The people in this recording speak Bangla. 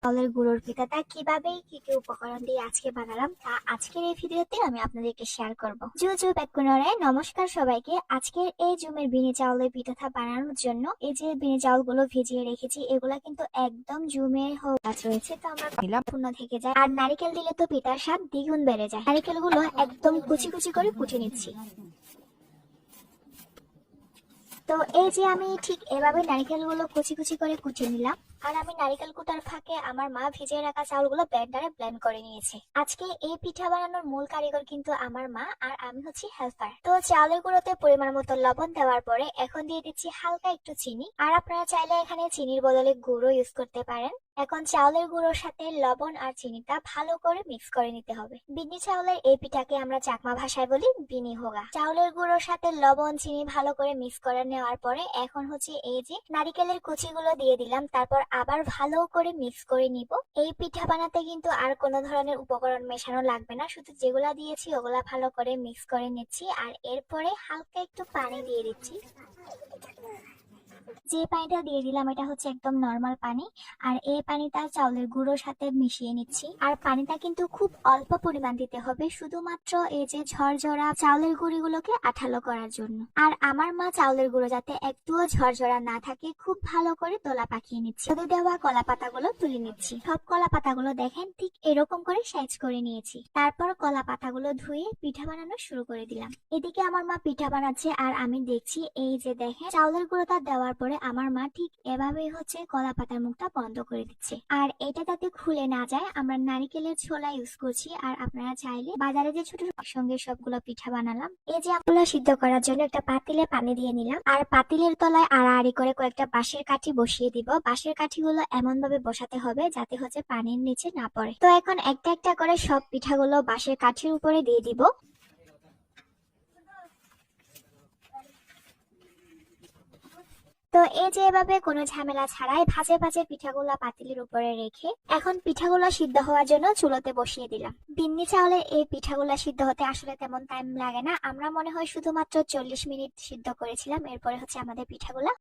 চাউলের গুঁড়োর পিঠাটা কিভাবে কি কি উপকরণ দিয়ে আজকে বানালাম তা আজকের এই ভিডিওতে আমি আপনাদেরকে শেয়ার করব। জুজু বেকুনরে নমস্কার সবাইকে। আজকের এই জুমের বিনি চাউলের পিঠাটা বানানোর জন্য এই যে বিনি চাউলগুলো ভিজিয়ে রেখেছি, এগুলা কিন্তু একদম জুমের গাছ রয়েছে, তো আমরা নিলাম পূর্ণ থেকে যায়। আর নারিকেল দিলে তো পিঠার স্বাদ দ্বিগুণ বেড়ে যায়। নারিকেলগুলো একদম কুচি কুচি করে কুটে নিচ্ছি। তো এই যে আমি ঠিক এভাবে নারকেলগুলো কুচি কুচি করে কুচিয়ে নিলাম। আর আমি নারকেল কুটার ফাঁকে আমার মা ভিজিয়ে রাখা চাউলগুলো ব্লেন্ডারে ব্লেন্ড করে নিয়েছে। আজকে এই পিঠা বানানোর মূল কারিগর কিন্তু আমার মা, আর আমি হচ্ছি হেল্পার। তো চাউলের গুঁড়োতে পরিমাণ মতো লবণ দেওয়ার পরে এখন দিয়ে দিচ্ছি হালকা একটু চিনি। আর আপনারা চাইলে এখানে চিনির বদলে গুঁড়ো ইউজ করতে পারেন। এখন চাউলের গুঁড়োর সাথে লবণ আর চিনিটা ভালো করে মিক্স করে নিতে হবে। বিনি চাউলের এই পিঠাকে আমরা চাকমা ভাষায় বলি বিনি হোগা। চাউলের গুঁড়োর সাথে লবণ চিনি ভালো করে মিক্স করে নেওয়ার পরে এখন হচ্ছে এই যে নারিকেলের কুচিগুলো দিয়ে দিলাম, তারপর আবার ভালো করে মিক্স করে নিব। এই পিঠা বানাতে কিন্তু আর কোনো ধরনের উপকরণ মেশানো লাগবে না, শুধু যেগুলা দিয়েছি ওগুলা ভালো করে মিক্স করে নিচ্ছি। আর এরপরে হালকা একটু পানি দিয়ে দিচ্ছি। যে পানিটা দিয়ে দিলাম এটা হচ্ছে একদম নর্মাল পানি। আর এই পানিটা চাউলের গুঁড়োর সাথে মিশিয়ে নিচ্ছি। আর পানিটা কিন্তু খুব অল্প পরিমাণ দিতে হবে, শুধুমাত্র এই যে ঝরঝরা চাউলের গুঁড়িগুলোকে আঠালো করার জন্য। আর আমার মা চাউলের গুঁড়ো যাতে একটুও ঝরঝরা না থাকে খুব ভালো করে দোলা পাকিয়ে নিচ্ছি। রোদে দেওয়া কলা পাতাগুলো তুলে নিচ্ছি। সব কলা পাতাগুলো দেখেন ঠিক এরকম করে সাইজ করে নিয়েছি। তারপর কলা পাতাগুলো ধুয়ে পিঠা বানানো শুরু করে দিলাম। এদিকে আমার মা পিঠা বানাচ্ছে আর আমি দেখছি। এই যে দেখেন চাউলের গুঁড়োটা দেওয়ার পরে আমার মা ঠিক এভাবেই হচ্ছে কলা পাতার মুখটা বন্ধ করে দিচ্ছে। আর এটা যাতে খুলে না যায় আমরা নারিকেলের ছোলা ইউজ করছি। আর আপনারা চাইলে বাজারে যে ছোট সঙ্গে সবগুলো পিঠা বানালাম। এই যে আপনারা সিদ্ধ করার জন্য একটা পাতিলে পানি দিয়ে নিলাম। আর পাতিলের তলায় আড়াআড়ি করে কয়েকটা বাঁশের কাঠি বসিয়ে দিব। বাঁশের কাঠিগুলো এমন ভাবে বসাতে হবে যাতে হচ্ছে পানির নিচে না পড়ে। তো এখন একটা একটা করে সব পিঠাগুলো বাঁশের কাঠির উপরে দিয়ে দিব। তো এই যে এভাবে কোনো ঝামেলা ছাড়াই ভাজে ভাজে পিঠাগুলা পাতিলের উপরে রেখে এখন পিঠাগুলা সিদ্ধ হওয়ার জন্য চুলোতে বসিয়ে দিলাম। বিন্নি চাউলের এই পিঠাগুলা সিদ্ধ হতে আসলে তেমন টাইম লাগে না, আমরা মনে হয় শুধুমাত্র 40 মিনিট সিদ্ধ করেছিলাম। এরপরে হচ্ছে আমাদের পিঠাগুলা